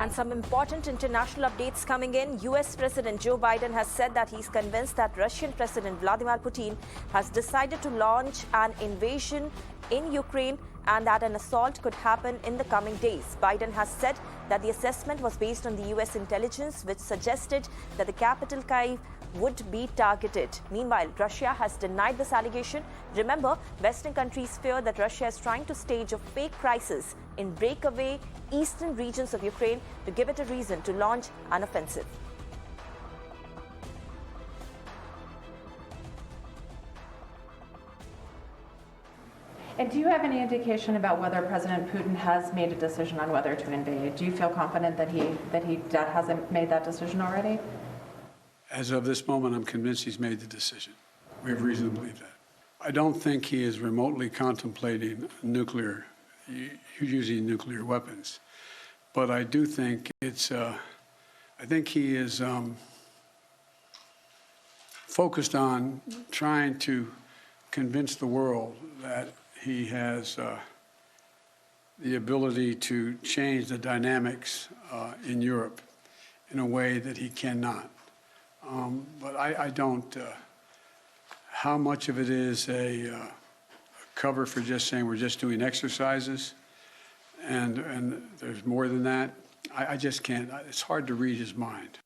And some important international updates coming in. US President Joe Biden has said that he's convinced that Russian President Vladimir Putin has decided to launch an invasion in Ukraine and that an assault could happen in the coming days. Biden has said that the assessment was based on the US intelligence, which suggested that the capital Kyiv would be targeted. Meanwhile, Russia has denied this allegation. Remember, Western countries fear that Russia is trying to stage a fake crisis in breakaway eastern regions of Ukraine to give it a reason to launch an offensive. And do you have any indication about whether President Putin has made a decision on whether to invade? Do you feel confident that he hasn't made that decision already? As of this moment, I'm convinced he's made the decision. We have reason to believe that. I don't think he is remotely contemplating using nuclear weapons, but I do think I think he is focused on trying to convince the world that he has the ability to change the dynamics in Europe in a way that he cannot. But I don't, how much of it is a cover for just saying we're just doing exercises and there's more than that, I just can't, it's hard to read his mind.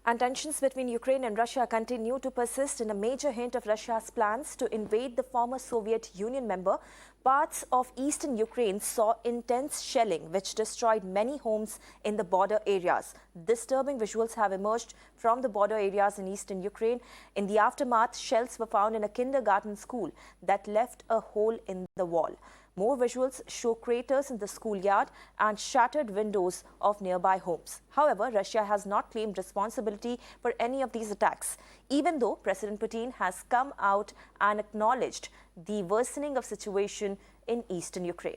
And tensions between Ukraine and Russia continue to persist in a major hint of Russia's plans to invade the former Soviet Union member. Parts of eastern Ukraine saw intense shelling, which destroyed many homes in the border areas. Disturbing visuals have emerged from the border areas in eastern Ukraine. In the aftermath, shells were found in a kindergarten school that left a hole in the wall. More visuals show craters in the schoolyard and shattered windows of nearby homes. However, Russia has not claimed responsibility for any of these attacks, even though President Putin has come out and acknowledged the worsening of situation in eastern Ukraine.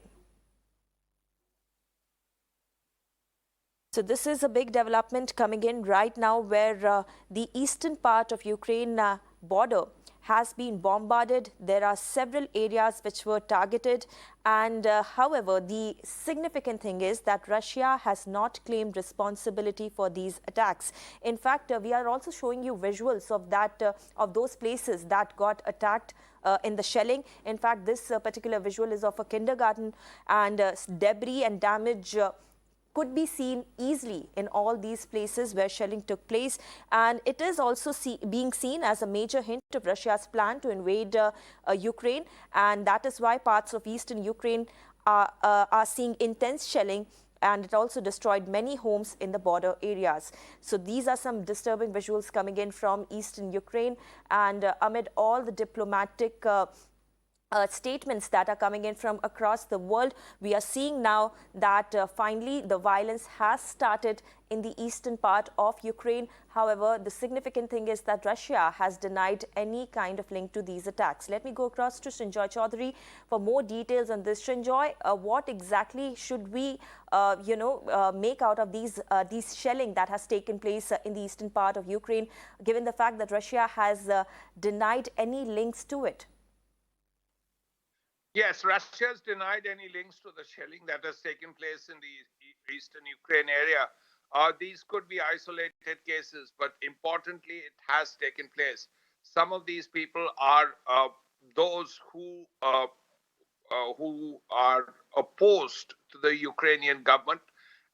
So this is a big development coming in right now where the eastern part of Ukraine border has been bombarded. There are several areas which were targeted. And however, the significant thing is that Russia has not claimed responsibility for these attacks. In fact, we are also showing you visuals of those places that got attacked in the shelling. In fact, this particular visual is of a kindergarten, and debris and damage could be seen easily in all these places where shelling took place. And it is also being seen as a major hint of Russia's plan to invade Ukraine. And that is why parts of eastern Ukraine are seeing intense shelling. And it also destroyed many homes in the border areas. So these are some disturbing visuals coming in from eastern Ukraine. And amid all the diplomatic statements that are coming in from across the world, we are seeing now that finally the violence has started in the eastern part of Ukraine. However, the significant thing is that Russia has denied any kind of link to these attacks. Let me go across to Srinjoy Chaudhary for more details on this. Srinjoy, what exactly should we, make out of these shelling that has taken place in the eastern part of Ukraine, given the fact that Russia has denied any links to it? Yes, Russia has denied any links to the shelling that has taken place in the eastern Ukraine area. These could be isolated cases, but importantly, it has taken place. Some of these people are those who are opposed to the Ukrainian government,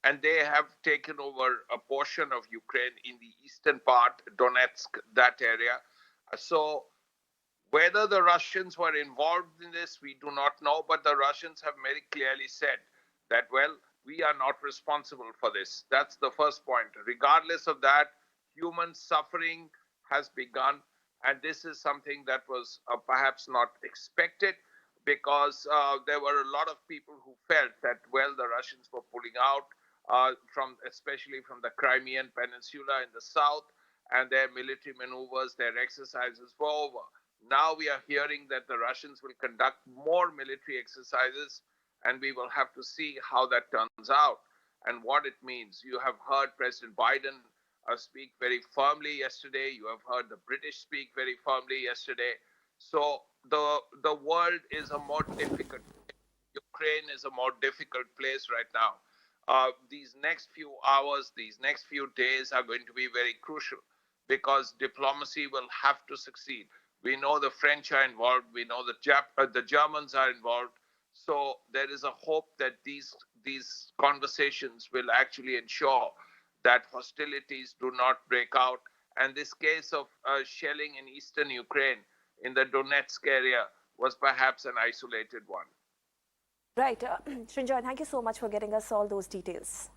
and they have taken over a portion of Ukraine in the eastern part, Donetsk, that area. So whether the Russians were involved in this, we do not know, but the Russians have very clearly said that, well, we are not responsible for this. That's the first point. Regardless of that, human suffering has begun, and this is something that was perhaps not expected, because there were a lot of people who felt that, well, the Russians were pulling out especially from the Crimean Peninsula in the south, and their military maneuvers, their exercises were over. Now we are hearing that the Russians will conduct more military exercises, and we will have to see how that turns out and what it means. You have heard President Biden speak very firmly yesterday. You have heard the British speak very firmly yesterday. So the world is a more difficult, Ukraine is a more difficult place right now. these next few hours, these next few days are going to be very crucial because diplomacy will have to succeed. We know the French are involved. We know the Germans are involved. So there is a hope that these conversations will actually ensure that hostilities do not break out. And this case of shelling in eastern Ukraine, in the Donetsk area, was perhaps an isolated one. Right. Srinjoy, thank you so much for getting us all those details.